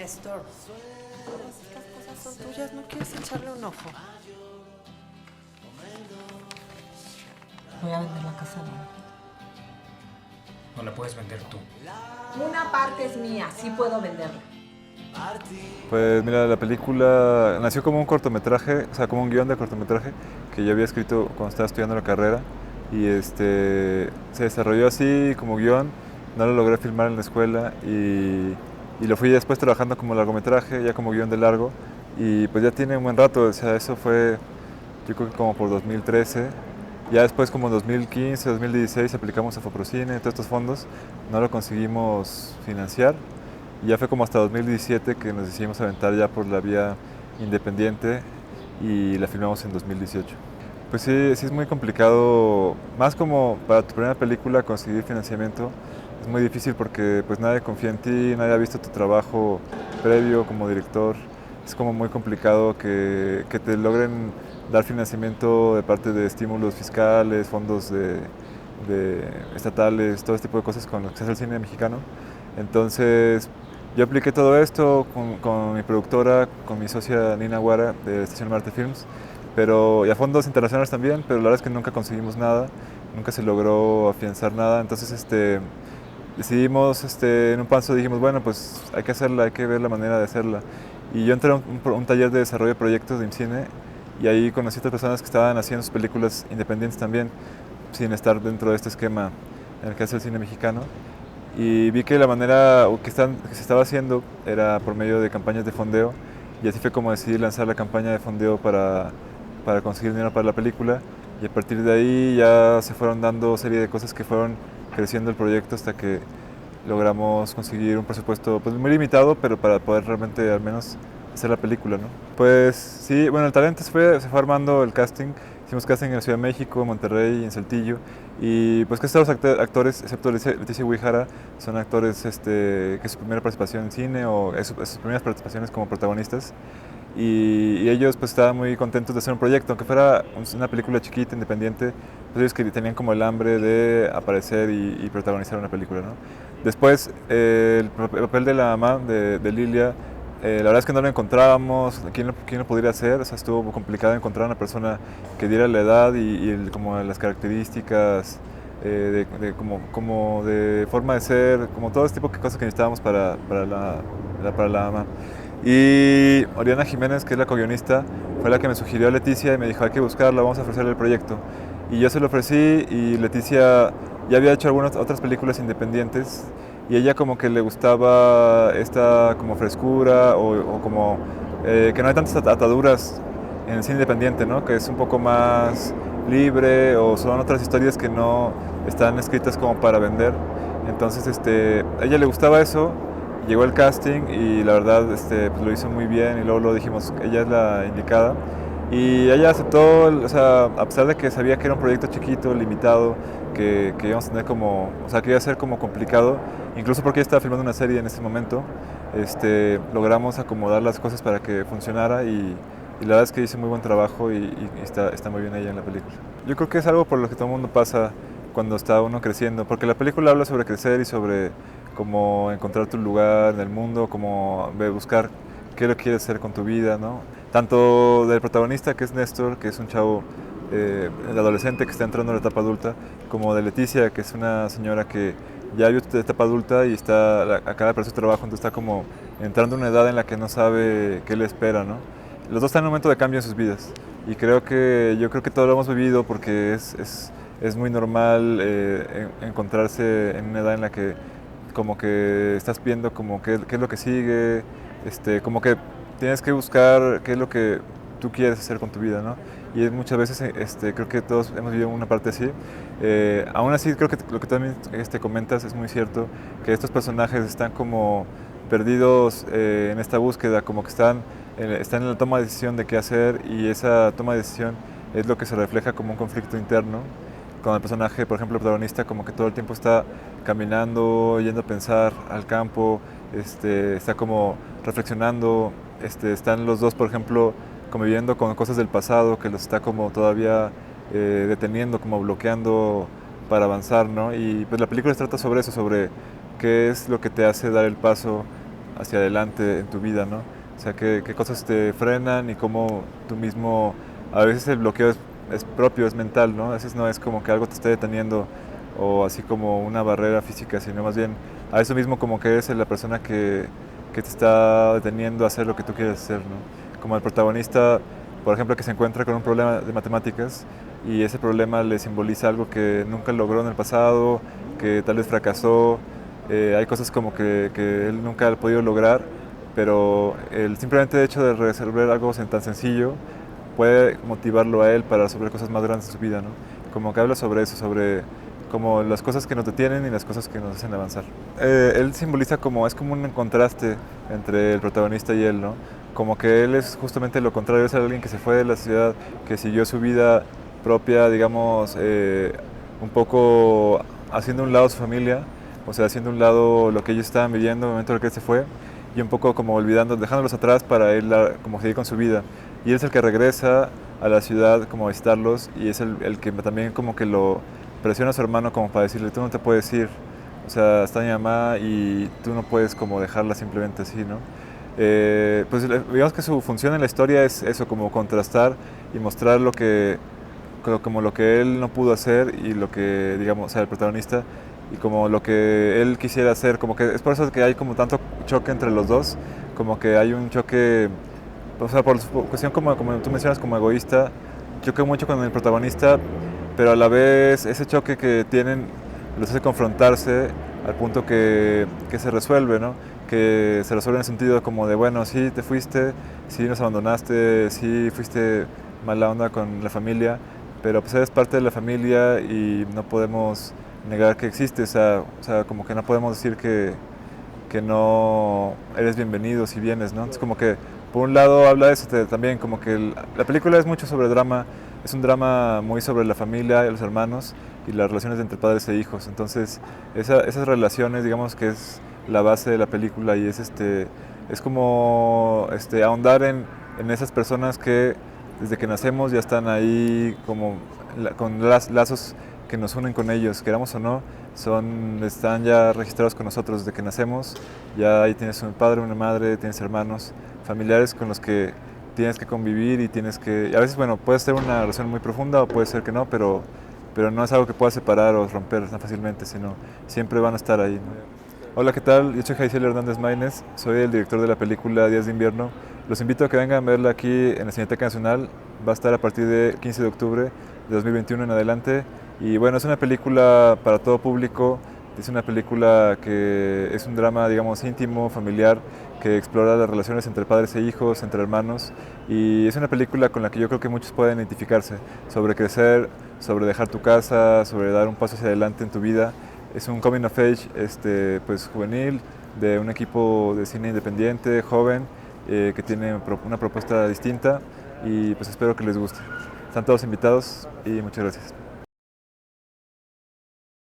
Néstor, todas estas cosas son tuyas, ¿no quieres echarle un ojo? Voy a vender la casa, ¿no? No la puedes vender tú. Una parte es mía, sí puedo venderla. Pues mira, la película nació como un cortometraje, o sea, como un guión de cortometraje que yo había escrito cuando estaba estudiando la carrera y se desarrolló así como guión, no lo logré filmar en la escuela y lo fui después trabajando como largometraje, ya como guión de largo y pues ya tiene un buen rato, o sea, eso fue yo creo que como por 2013, ya después como en 2015, 2016 aplicamos a Foprocine, todos estos fondos, no lo conseguimos financiar. Y ya fue como hasta 2017 que nos decidimos aventar ya por la vía independiente y la filmamos en 2018. Pues sí, sí es muy complicado, más como para tu primera película conseguir financiamiento, es muy difícil porque pues nadie confía en ti, nadie ha visto tu trabajo previo como director, es como muy complicado que te logren dar financiamiento de parte de estímulos fiscales, fondos de estatales, todo este tipo de cosas con los que se hace el cine mexicano. Entonces, yo apliqué todo esto con mi productora, con mi socia Nina Guara de Estación Marte Films, y a fondos internacionales también, pero la verdad es que nunca conseguimos nada, nunca se logró afianzar nada, entonces decidimos, en un paso dijimos, bueno, pues hay que hacerla, hay que ver la manera de hacerla. Y yo entré a un taller de desarrollo de proyectos de IMCINE y ahí conocí a otras personas que estaban haciendo sus películas independientes también, sin estar dentro de este esquema en el que hace el cine mexicano. Y vi que la manera que se estaba haciendo era por medio de campañas de fondeo y así fue como decidí lanzar la campaña de fondeo para conseguir dinero para la película y a partir de ahí ya se fueron dando serie de cosas que fueron creciendo el proyecto hasta que logramos conseguir un presupuesto pues muy limitado, pero para poder realmente al menos hacer la película, ¿no? Pues sí, bueno, el talento se fue armando el casting. Hicimos casting en la Ciudad de México, en Monterrey, en Saltillo. Y pues casi todos los actores, excepto Leticia Huijara, son actores que es su primera participación en cine o es sus primeras participaciones como protagonistas. Y ellos pues estaban muy contentos de hacer un proyecto, aunque fuera una película chiquita, independiente, pues ellos que tenían como el hambre de aparecer y protagonizar una película, ¿no? Después, el papel de la mamá de Lilia, la verdad es que no lo encontrábamos, quién lo podría hacer, o sea, estuvo complicado encontrar una persona que diera la edad como las características como de forma de ser, como todo este tipo de cosas que necesitábamos para la mamá. Y Oriana Jiménez, que es la co-guionista, fue la que me sugirió a Leticia y me dijo, hay que buscarla, vamos a ofrecerle el proyecto. Y yo se lo ofrecí y Leticia ya había hecho algunas otras películas independientes y ella como que le gustaba esta como frescura o como que no hay tantas ataduras en el cine independiente, ¿no? Que es un poco más libre o son otras historias que no están escritas como para vender. Entonces a ella le gustaba eso, llegó el casting y la verdad pues lo hizo muy bien y luego lo dijimos, ella es la indicada. Y ella aceptó, o sea, a pesar de que sabía que era un proyecto chiquito, limitado, que íbamos a tener o sea, que iba a ser como complicado, incluso porque ella estaba filmando una serie en ese momento, logramos acomodar las cosas para que funcionara y la verdad es que hizo muy buen trabajo y está muy bien ella en la película. Yo creo que es algo por lo que todo el mundo pasa cuando está uno creciendo, porque la película habla sobre crecer y sobre cómo encontrar tu lugar en el mundo, cómo buscar qué lo quieres hacer con tu vida, ¿no? Tanto del protagonista, que es Néstor, que es un chavo, el adolescente que está entrando a la etapa adulta, como de Leticia, que es una señora que ya vio la etapa adulta y acaba de perder su trabajo, entonces está como entrando en una edad en la que no sabe qué le espera, ¿no? Los dos están en un momento de cambio en sus vidas y yo creo que todos lo hemos vivido porque es muy normal encontrarse en una edad en la que como que estás viendo como qué es lo que sigue, como que tienes que buscar qué es lo que tú quieres hacer con tu vida, ¿no? Y muchas veces creo que todos hemos vivido una parte así. Aún así creo que lo que también comentas es muy cierto, que estos personajes están como perdidos en esta búsqueda, como que están en la toma de decisión de qué hacer y esa toma de decisión es lo que se refleja como un conflicto interno con el personaje, por ejemplo, el protagonista, como que todo el tiempo está caminando, yendo a pensar al campo, está como reflexionando, están los dos, por ejemplo, conviviendo con cosas del pasado que los está como todavía deteniendo, como bloqueando para avanzar, ¿no? Y pues la película trata sobre eso, sobre qué es lo que te hace dar el paso hacia adelante en tu vida, ¿no? O sea, qué cosas te frenan y cómo tú mismo, a veces el bloqueo es propio, es mental, ¿no? A veces no es como que algo te esté deteniendo o así como una barrera física, sino más bien a eso mismo como que eres la persona que te está deteniendo a hacer lo que tú quieres hacer, ¿no? Como el protagonista, por ejemplo, que se encuentra con un problema de matemáticas y ese problema le simboliza algo que nunca logró en el pasado, que tal vez fracasó, hay cosas como que él nunca ha podido lograr, pero el simplemente hecho de resolver algo tan sencillo puede motivarlo a él para resolver cosas más grandes en su vida, ¿no? Como que habla sobre eso, sobre como las cosas que nos detienen y las cosas que nos hacen avanzar. Él simboliza como, es como un contraste entre el protagonista y él, ¿no? Como que él es justamente lo contrario, es alguien que se fue de la ciudad, que siguió su vida propia, digamos, un poco haciendo a un lado su familia, o sea, haciendo a un lado lo que ellos estaban viviendo en el momento en el que él se fue, y un poco como olvidando, dejándolos atrás para él como seguir con su vida. Y él es el que regresa a la ciudad como a visitarlos, y es el que también como que lo presiona a su hermano como para decirle, tú no te puedes ir, o sea, está mi mamá y tú no puedes como dejarla simplemente así, ¿no? Pues digamos que su función en la historia es eso, como contrastar y mostrar como lo que él no pudo hacer y lo que, digamos, o sea, el protagonista y como lo que él quisiera hacer, como que es por eso que hay como tanto choque entre los dos, como que hay un choque, o sea, por cuestión como tú mencionas como egoísta, choque mucho con el protagonista, pero a la vez ese choque que tienen los hace confrontarse al punto que se resuelve, ¿no? Que se resuelve en el sentido como de, bueno, sí te fuiste, sí nos abandonaste, sí fuiste mala onda con la familia, pero pues eres parte de la familia y no podemos negar que existes, o sea, como que no podemos decir que no eres bienvenido si vienes, ¿no? Es como que por un lado habla de eso también, como que la película es mucho sobre drama, es un drama muy sobre la familia y los hermanos y las relaciones entre padres e hijos, entonces esas relaciones digamos que es la base de la película y es como ahondar en esas personas que desde que nacemos ya están ahí como con lazos que nos unen con ellos, queramos o no, están ya registrados con nosotros desde que nacemos, ya ahí tienes un padre, una madre, tienes hermanos, familiares con los que tienes que convivir y a veces, bueno, puede ser una relación muy profunda o puede ser que no, pero no es algo que puedas separar o romper tan fácilmente, sino siempre van a estar ahí, ¿no? Hola, ¿qué tal? Yo soy Jaiciel Hernández Maínez, soy el director de la película Días de Invierno. Los invito a que vengan a verla aquí en la Cineteca Nacional, va a estar a partir del 15 de octubre de 2021 en adelante. Y bueno, es una película para todo público, es una película que es un drama, digamos, íntimo, familiar, que explora las relaciones entre padres e hijos, entre hermanos, y es una película con la que yo creo que muchos pueden identificarse, sobre crecer, sobre dejar tu casa, sobre dar un paso hacia adelante en tu vida. Es un coming of age pues, juvenil, de un equipo de cine independiente, joven, que tiene una propuesta distinta, y pues espero que les guste. Están todos invitados y muchas gracias.